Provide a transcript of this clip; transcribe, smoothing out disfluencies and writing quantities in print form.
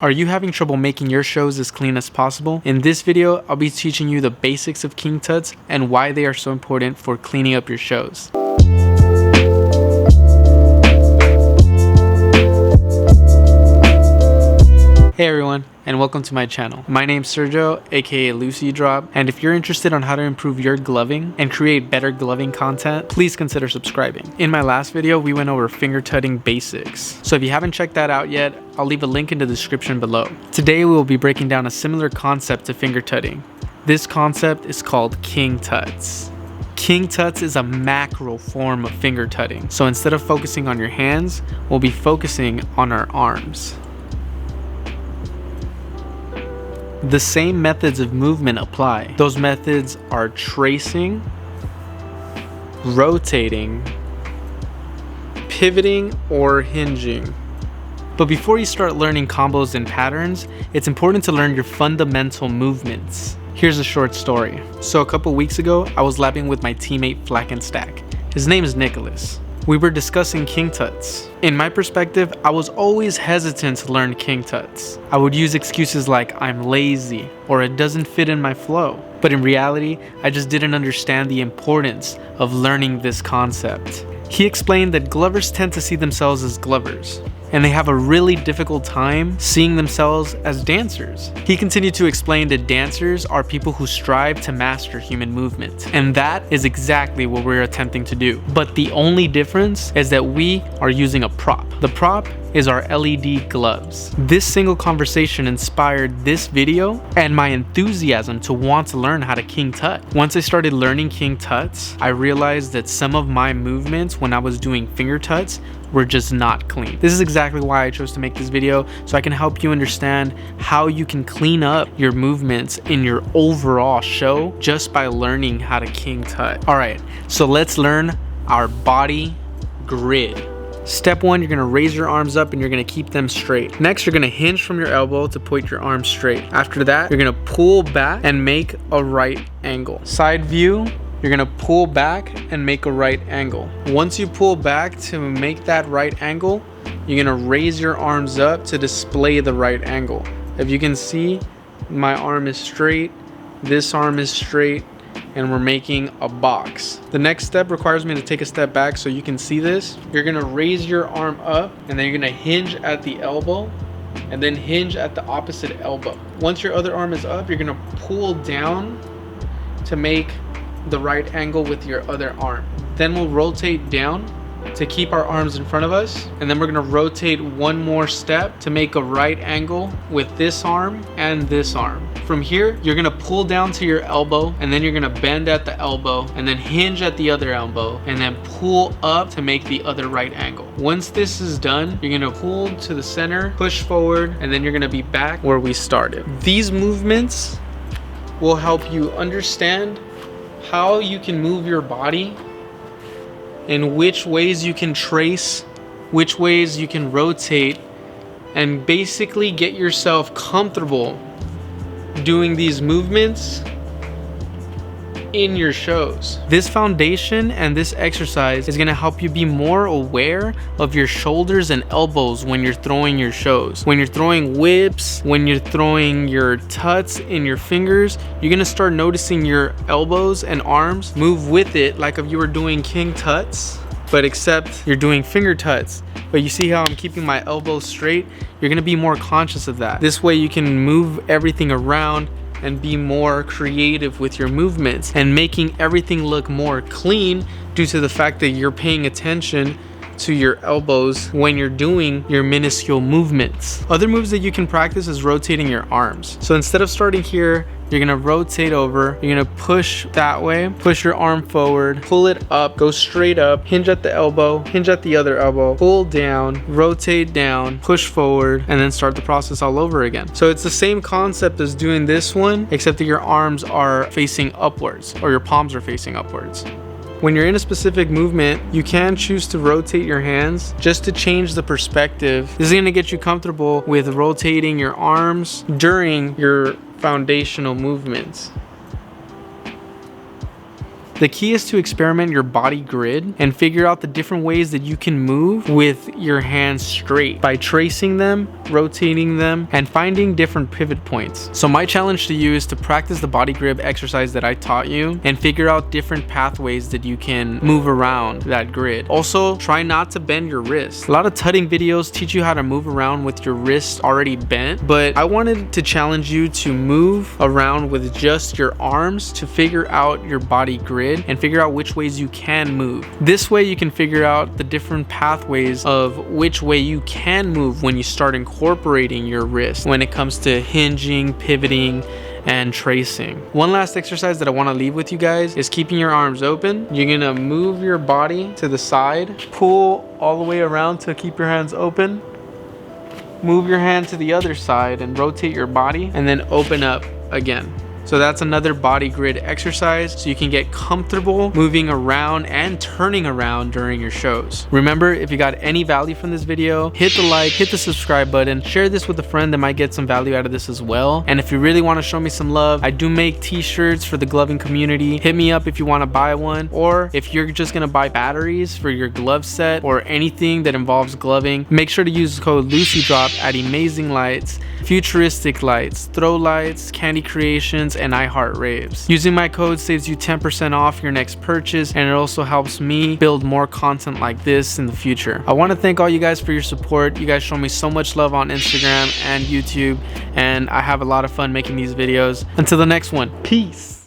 Are you having trouble making your shows as clean as possible? In this video, I'll be teaching you the basics of King Tuts and why they are so important for cleaning up your shows. Hey everyone, and welcome to my channel. My name's Sergio, aka LucyDrop, and if you're interested on how to improve your gloving and create better gloving content, please consider subscribing. In my last video, we went over finger tutting basics. So if you haven't checked that out yet, I'll leave a link in the description below. Today we will be breaking down a similar concept to finger tutting. This concept is called King Tuts. King Tuts is a macro form of finger tutting. So instead of focusing on your hands, we'll be focusing on our arms. The same methods of movement apply. Those methods are tracing, rotating, pivoting, or hinging. But before you start learning combos and patterns, it's important to learn your fundamental movements. Here's a short story. So a couple weeks ago, I was labbing with my teammate Flack and Stack. His name is Nicholas. We were discussing King Tuts. In my perspective, I was always hesitant to learn King Tuts. I would use excuses like I'm lazy or it doesn't fit in my flow. But in reality, I just didn't understand the importance of learning this concept. He explained that glovers tend to see themselves as glovers, and they have a really difficult time seeing themselves as dancers. He continued to explain that dancers are people who strive to master human movement, and that is exactly what we're attempting to do. But the only difference is that we are using a prop. The prop is our LED gloves. This single conversation inspired this video and my enthusiasm to want to learn how to King Tut. Once I started learning King Tuts, I realized that some of my movements when I was doing finger tuts were just not clean. This is exactly why I chose to make this video, so I can help you understand how you can clean up your movements in your overall show just by learning how to King Tut. All right, so let's learn our body grid. Step 1, you're gonna raise your arms up and you're gonna keep them straight. Next, you're gonna hinge from your elbow to point your arms straight. After that, you're gonna pull back and make a right angle. Side view, you're gonna pull back and make a right angle. Once you pull back to make that right angle, you're gonna raise your arms up to display the right angle. If you can see, my arm is straight, this arm is straight, and we're making a box. The next step requires me to take a step back so you can see this. You're gonna raise your arm up and then you're gonna hinge at the elbow and then hinge at the opposite elbow. Once your other arm is up, you're gonna pull down to make the right angle with your other arm. Then we'll rotate down to keep our arms in front of us, and then we're gonna rotate one more step to make a right angle with this arm and this arm. From here, you're gonna pull down to your elbow, and then you're gonna bend at the elbow, and then hinge at the other elbow, and then pull up to make the other right angle. Once this is done, you're gonna pull to the center, push forward, and then you're gonna be back where we started. These movements will help you understand how you can move your body and which ways you can trace, which ways you can rotate, and basically get yourself comfortable doing these movements in your shows. This foundation and this exercise is gonna help you be more aware of your shoulders and elbows when you're throwing your shows. When you're throwing whips, when you're throwing your tuts in your fingers, you're gonna start noticing your elbows and arms move with it like if you were doing King Tuts, but except you're doing finger tuts. But you see how I'm keeping my elbows straight? You're gonna be more conscious of that. This way you can move everything around and be more creative with your movements and making everything look more clean due to the fact that you're paying attention to your elbows when you're doing your minuscule movements. Other moves that you can practice is rotating your arms. So instead of starting here, you're gonna rotate over, you're gonna push that way, push your arm forward, pull it up, go straight up, hinge at the elbow, hinge at the other elbow, pull down, rotate down, push forward, and then start the process all over again. So it's the same concept as doing this one, except that your arms are facing upwards or your palms are facing upwards. When you're in a specific movement, you can choose to rotate your hands just to change the perspective. This is gonna get you comfortable with rotating your arms during your foundational movements. The key is to experiment your body grid and figure out the different ways that you can move with your hands straight by tracing them, rotating them, and finding different pivot points. So my challenge to you is to practice the body grip exercise that I taught you and figure out different pathways that you can move around that grid. Also, try not to bend your wrist. A lot of tutting videos teach you how to move around with your wrist already bent, but I wanted to challenge you to move around with just your arms to figure out your body grid and figure out which ways you can move. This way you can figure out the different pathways of which way you can move when you start incorporating your wrist when it comes to hinging, pivoting, and tracing. One last exercise that I want to leave with you guys is keeping your arms open. You're gonna move your body to the side, pull all the way around to keep your hands open, move your hand to the other side and rotate your body, and then open up again. So that's another body grid exercise so you can get comfortable moving around and turning around during your shows. Remember, if you got any value from this video, hit the like, hit the subscribe button, share this with a friend that might get some value out of this as well. And if you really want to show me some love, I do make t-shirts for the gloving community. Hit me up if you want to buy one, or if you're just going to buy batteries for your glove set or anything that involves gloving, make sure to use code LucyDrop at Amazing Lights, Futuristic Lights, Throw Lights, Candy Creations, and I Heart Raves. Using my code saves you 10% off your next purchase, and it also helps me build more content like this in the future. I want to thank all you guys for your support. You guys show me so much love on Instagram and YouTube, and I have a lot of fun making these videos. Until the next one, peace.